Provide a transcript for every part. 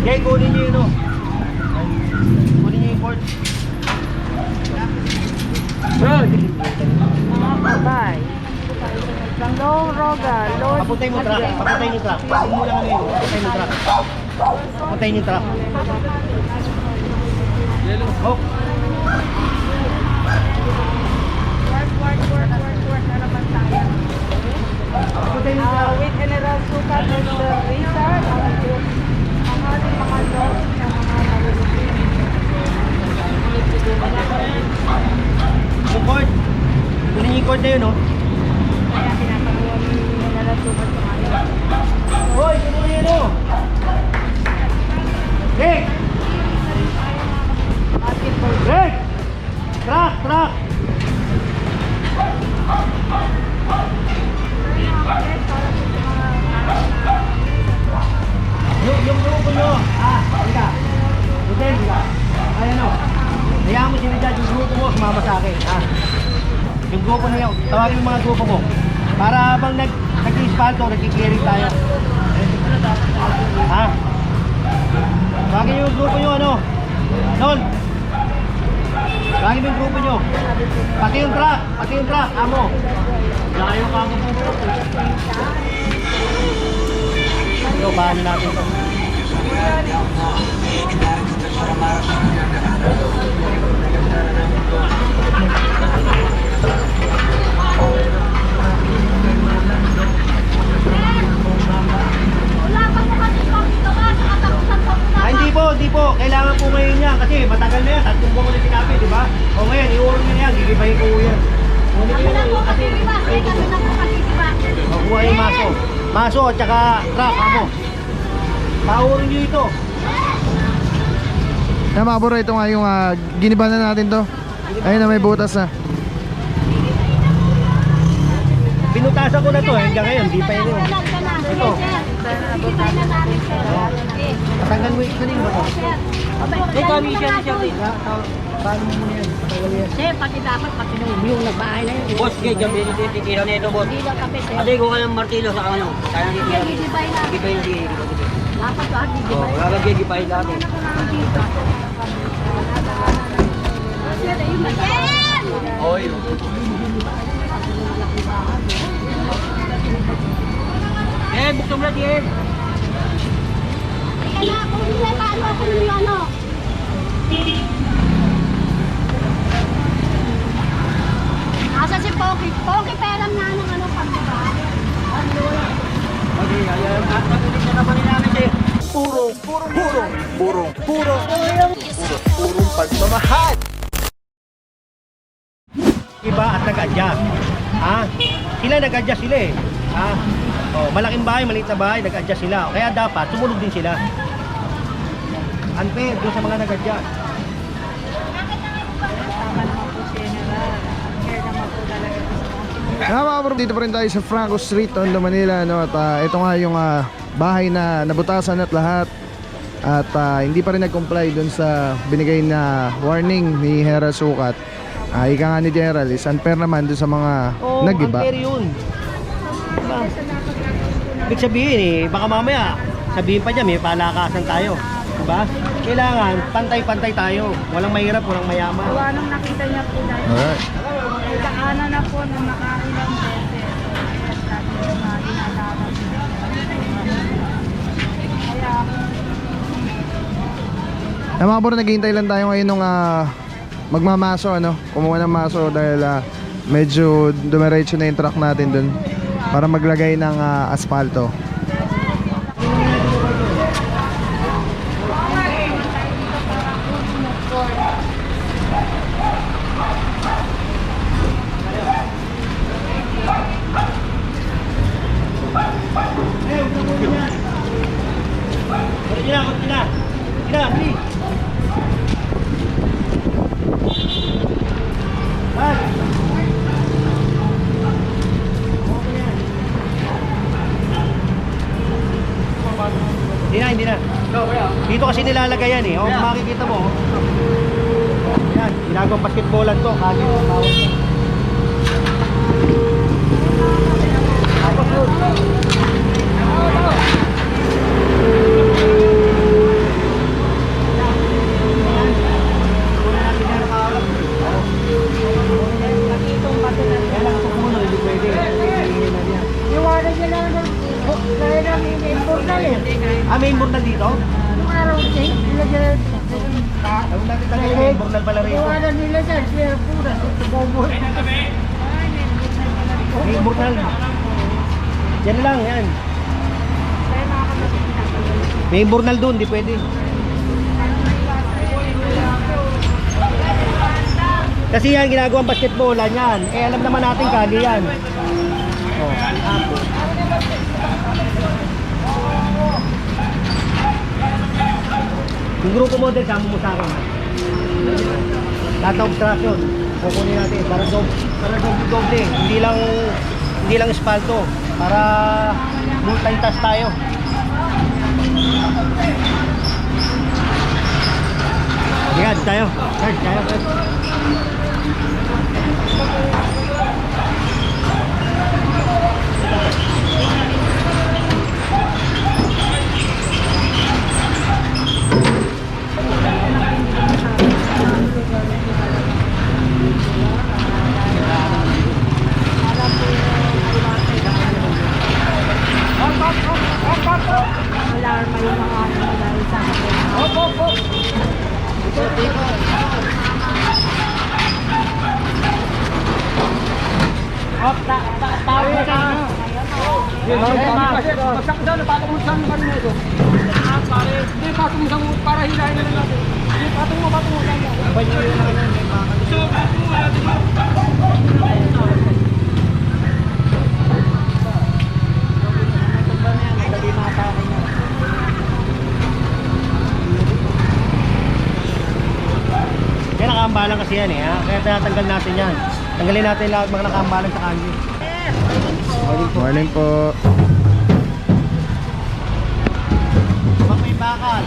Okay, kunin nyo yun o. Kunin nyo yung port. Mga babay. Long roga, load. Papuntay mo truck. Papuntay nyo truck. Papuntay mo lang ano yun. Papuntay nyo truck. Papuntay nyo truck. Oh. Work na naman tayo. Papuntay nyo truck. With General Sukat and the Racer, ang ating mga log sa mga nalulupin. Yung cord. Kunin nyo yung cord na yun o. Kaya pinapagawa ni General Sukat sa atin. Hoy, kunin nyo yun o. Rick! Basketball. Rick! Truck! Truck! Yung grupo nyo. Halika. Hotel, halika. Ayan o. Hayaan mo sila dyan. Yung grupo mo, sumama sa akin. Yung grupo na yun. Tawagin yung mga grupo mo. Para habang nag-i-spalto, nag-i-clearing tayo. Tawagin yung grupo nyo, ano? Nol. Tawagin yung grupo nyo. Pati yung truck. Pati yung truck. Amo. Layo ka mo po. Ito, paano natin ito? Hindi po. Kailangan po ngayon yan kasi matagal na yan. Tatlong buwan ko na sinabi, di ba? O ngayon, iurong nyo na yan. Gigibahin ko yan. Ngunit yun lang kasi... Makuha yung maso. Maso at saka truck, amo. Paurin nyo ito. Mga kaburo, ito nga yung giniba na natin to. Ayun na, may butas na. Pinutasan ko na to hanggang ngayon, di pa yun. Ito. Patanggal mo yung kanin mo to. Kami siya siya. Paano mo muna yan? Patanggal yan. Sir, pati dapat pati yung nagbahay na yun. Boss, kaya gabi titira na ito, boss. Hindi lang kami, sir. Ate, ko ka ng martilo sa ano. Kaya titira. Gigibay na. Gigibay na sige. Dapat lahat Oo, gigibay. lalagyan gigibay natin. Oy. Buksan mo na diyan. Kaya kung hindi paano ako nung ano. Asa si Poki? Poki peram na ng ano pagdiba. Okay, ayan. Patuloy na naman namin siya. Purong pagmamahal. Iba at nag-adjust. Sila nag-adjust sila eh. Malaking bahay, maliit na bahay, nag-adjust sila. Kaya dapat, sumunod din sila. Unfair doon sa mga nag-adjust. Tama naman po si General. Care naman po talaga sa mga Mga kaburo, dito pa rin tayo sa Franco Street, Tondo, Manila, no? At ito nga yung bahay na nabutasan at lahat. At hindi pa rin nag-comply dun sa binigay na warning ni Hera Sukat. Ika nga ni General, is unfair naman dun sa mga nag-iba. Unfair yun. Diba? Ibig sabihin eh, baka mamaya sabihin pa niya may palakasan tayo. Diba? Kailangan pantay-pantay tayo. Walang mahirap, walang mayaman. gawa nung nakita niya po dahil. Alright. Kailangan na po nung nakailang beses. Yes, dati yung mga ginagawa. Kaya Mga kaburo, naghihintay lang tayo ngayon nung magmamaso, ano? Kumuha ng maso dahil medyo dumiretso na yung truck natin dun para maglagay ng asfalto. Hindi na. Dito kasi nilalagay yan eh. Kung makikita mo. Yan, ginagawang basketballan to. Kali mo, bawal yan. imburnal dito? Yung araw din, ilagay Tawag natin talaga may imburnal pala rito. yung ano nila dyan, siya pura. Bobo. May imburnal. Yan lang, yan. May imburnal doon, di pwede. Kasi yan, ginagawang basketballan yan. Eh, alam naman natin kali yan. Oh. Yung grupo model, sama mo sa akin. Lahat ng obstruction, kukunin natin para doble. Hindi lang espalto. Para multi-task tayo. Yan, tayo. Charge tayo. Alarma yung mga ano dahil sa akin. Tayo ka. Bagsak daw, napatong mo saan naman mo ito. Pare, hindi, patong mo saan para hilahin na lang natin. Hindi, patong mo saan mo. So, patong mo natin mo. Kaya nakaambalan kasi yan eh, ha? Kaya tinatanggal natin yan. Tanggalin natin lahat mga nakaambalan sa kanyo. Morning po. Pag may bakal.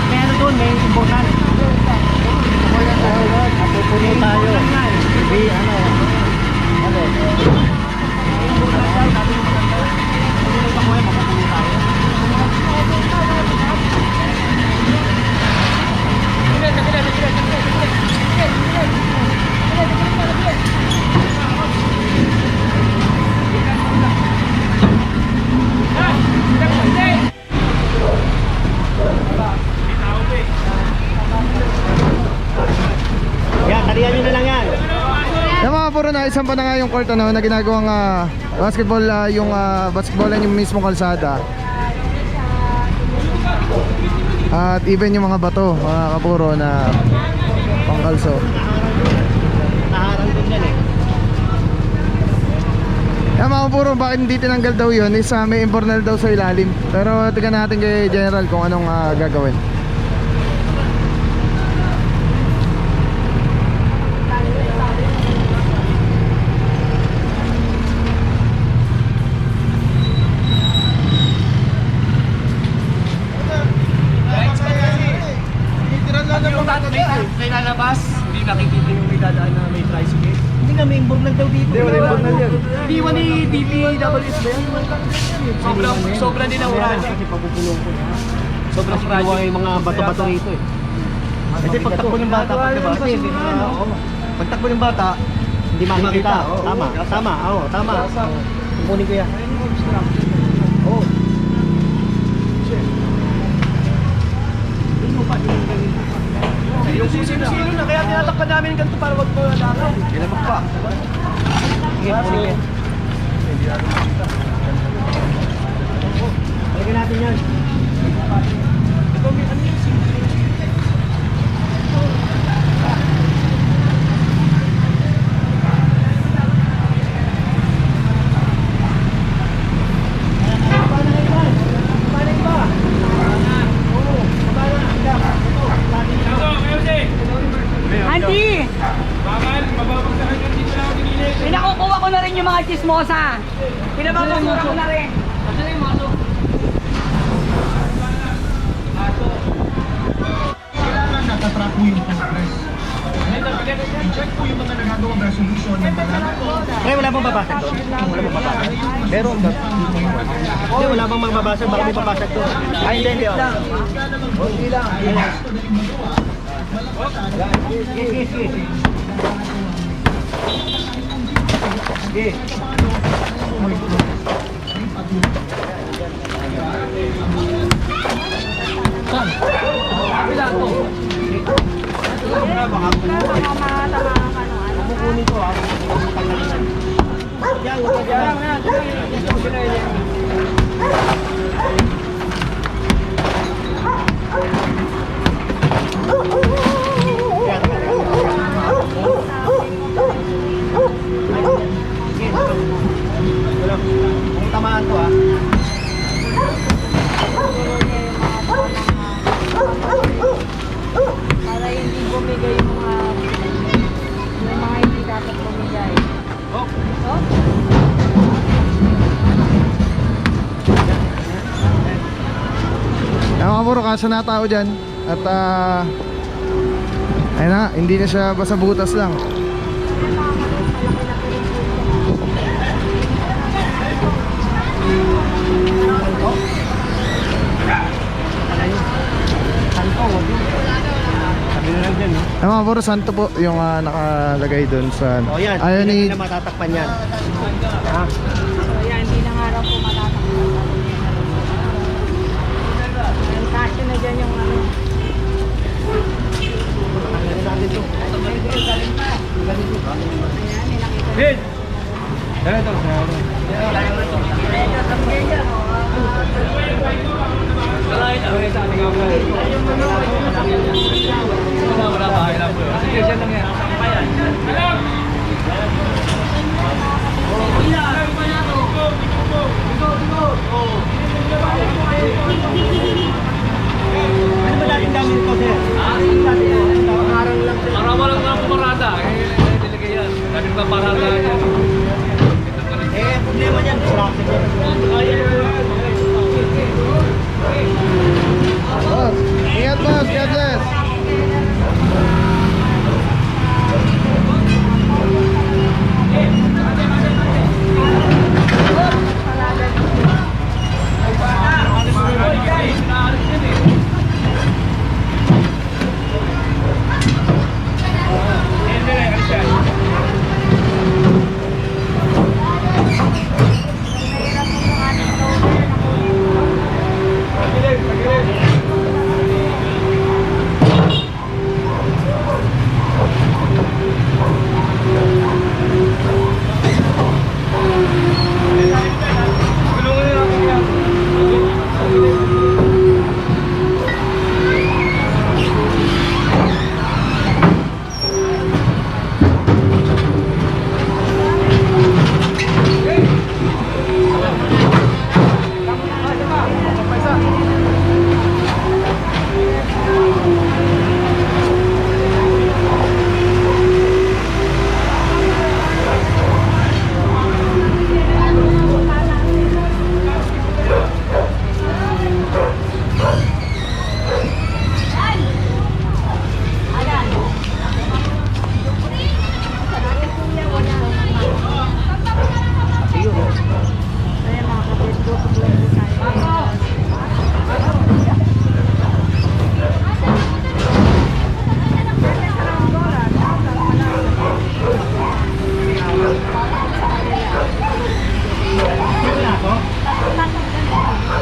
May ano doon, may imburnal. Pupuno tayo. Hindi, ano. Imburnal daw, sabi mo maganda. Pupuno pa ko yan, mapupuno tayo. Yan, talihan nyo na lang yan. Yung mga puro na isang pa na nga yung court ano, na ginagawang basketball, yung basketballan yung mismo kalsada. At even yung mga bato, mga kapuro na pangkalso. Naharang din yan eh. Yung mga kapuro, bakit hindi tinanggal daw yun? Isa may imburnal daw sa ilalim. Pero tignan natin kay General kung anong gagawin. May lalabas, hindi nakikita yung may dadaan na may tricycle. Hindi nga, may imburnal daw dito. Hindi mo ni DPWS ba yan? Sobrang din ang uran. Kasi pagpupulong ko. Sobrang sinuwa yung mga bato-bato rito eh. Kasi pagtakbo ng bata, diba? Kasi pagtakbo ng bata, hindi makikita. Tama, tama, oo, tama. Kukunin ko yan. Oo. Yung sino-sino na, kaya tinatakpan namin yung ganito para wag mo nalakaw. Kinabak pa. Sige, kunin ko yan. Lagyan natin yan. Ito may ano yung Auntie! Pinakukuha ko na rin yung mga chismosa. Pinababasura ko na rin. Kailangan nakatrack mo yung progress. I-check po yung mga nagagawang resolution ng mga Kaya wala pong babasag doon? Wala pong babasag. Meron ka. Hindi, wala bang magbabasag, baka may babasag doon. Ay, hindi, oh. Hindi lang. Sige. Kukunin ko, Yan, kung tamaan to Para hindi bumigay yung mga hindi dapat bumigay. Oh. Oh? Mga bro, kaso na tao dyan. At ayun na, hindi na siya basta butas lang. Sabi na lang dyan, Ay mga bro, santo po yung nakalagay doon sa O yan, ayaw hindi ni na matatakpan yan. Ha? So yan, hindi na nga raw po matatakpan. Yung kasyo na dyan yung ano. Tanggalin natin to. Ayan, nilakita. Hey! Ito. Ano ba dating gamit ko, sir? Pangarang lang, sir. Para walang mga pumarada. Nilagay yan. Dahil ba parada yan? Problema niyan, distraction yan. boss, ingat boss, God bless.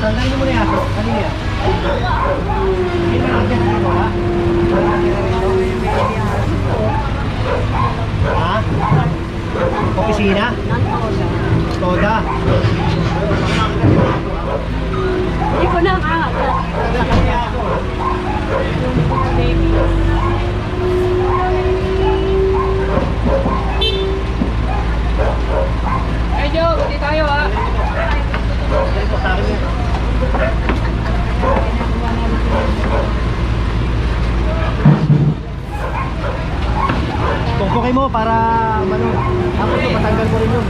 Tanggalin mo na yan. Kanina yan. Hindi na natin dito, ha? Ha? Opisina? Toda? Hindi ko na ang angat. Hey Joe, hindi tayo ha. Tungkukin mo para ano, tapos patanggal mo rin yun.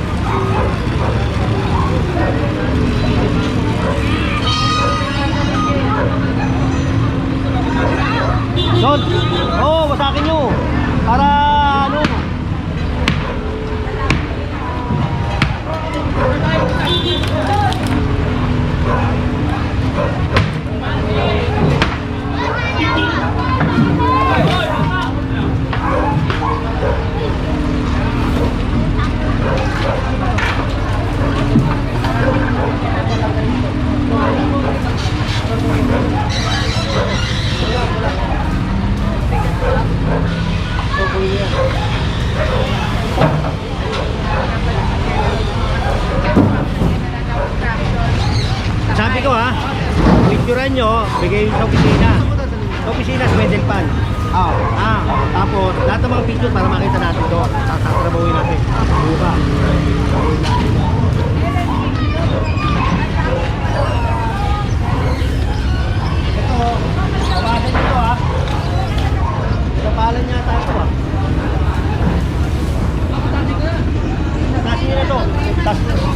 Don! Oo, wasakin nyo! Para ano? sabi ko ha, picturean nyo, bigay sa opisina. Sa opisina, sa Mendelpan. Tapos, lahat ng mga picture para makita natin doon. Tatrabahuin natin. Buka. Ito, kapalan nyo to ha. Kapalan niya tayo ha. Tasin nyo na to. Tasin nyo.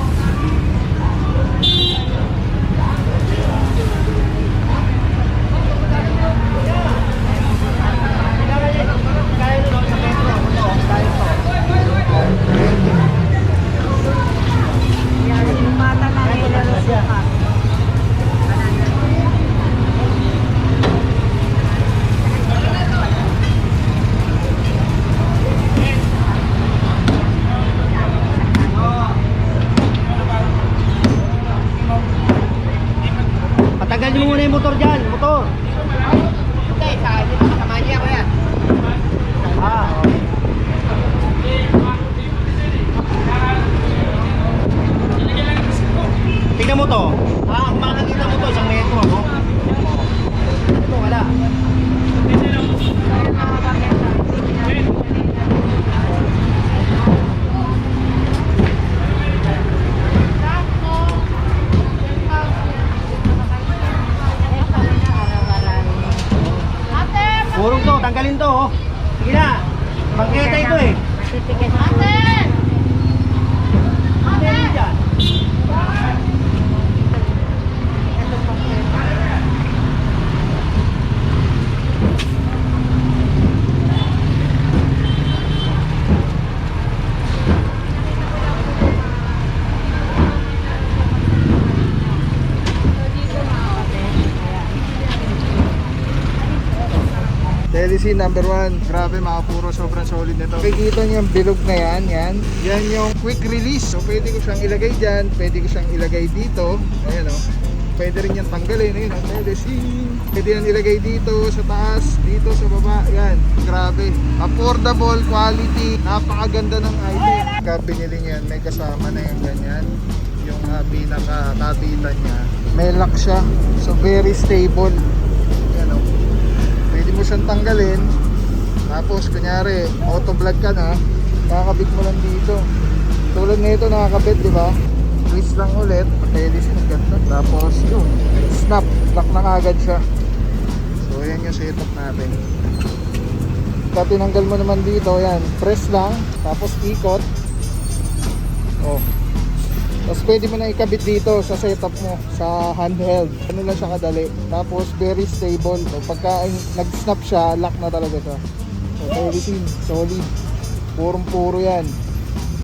Yan, yung mata namin nalusukan. Patagal nyo muna yung motor dyan, motor. Hindi, sa hindi pa kasama niya ko yan. Okay. Tingnan mo to. Kung makakita mo to, 1 metro, no? Ito, wala. Purong to, tanggalin to, oh. Sige na. Bangketa ito eh. Ate! Dyan. Telecine number 1. Grabe mga puro, sobrang solid nito. Kikita niyo yung bilog na yan. Yan yung quick release. So pwede ko siyang ilagay dyan, pwede ko siyang ilagay dito. Ayan o. Pwede rin yan tanggalin. Ayan o, telecine. Pwede yan ilagay dito sa taas, dito sa baba. Yan, grabe. Affordable, quality. Napakaganda ng item. Kapag binili niyo yan, may kasama na yung ganyan. Yung pinaka-kapitan niya. May lock siya. So very stable. Yan o. Pwede mo siyang tanggalin. Tapos kunyari auto vlog ka na, kakabit mo lang dito. Tulad na ito nakakabit, di ba? Twist lang ulit, patelis ng ganda. Tapos yun, snap, lock na agad siya. So yan yung setup natin. Pag tinanggal mo naman dito, yan, press lang, tapos ikot. Oh. Tapos pwede mo na ikabit dito sa setup mo, sa handheld. Ano lang siya kadali. Tapos very stable. So pagka nag-snap siya, lock na talaga siya. So telecine, solid. Purong-puro yan.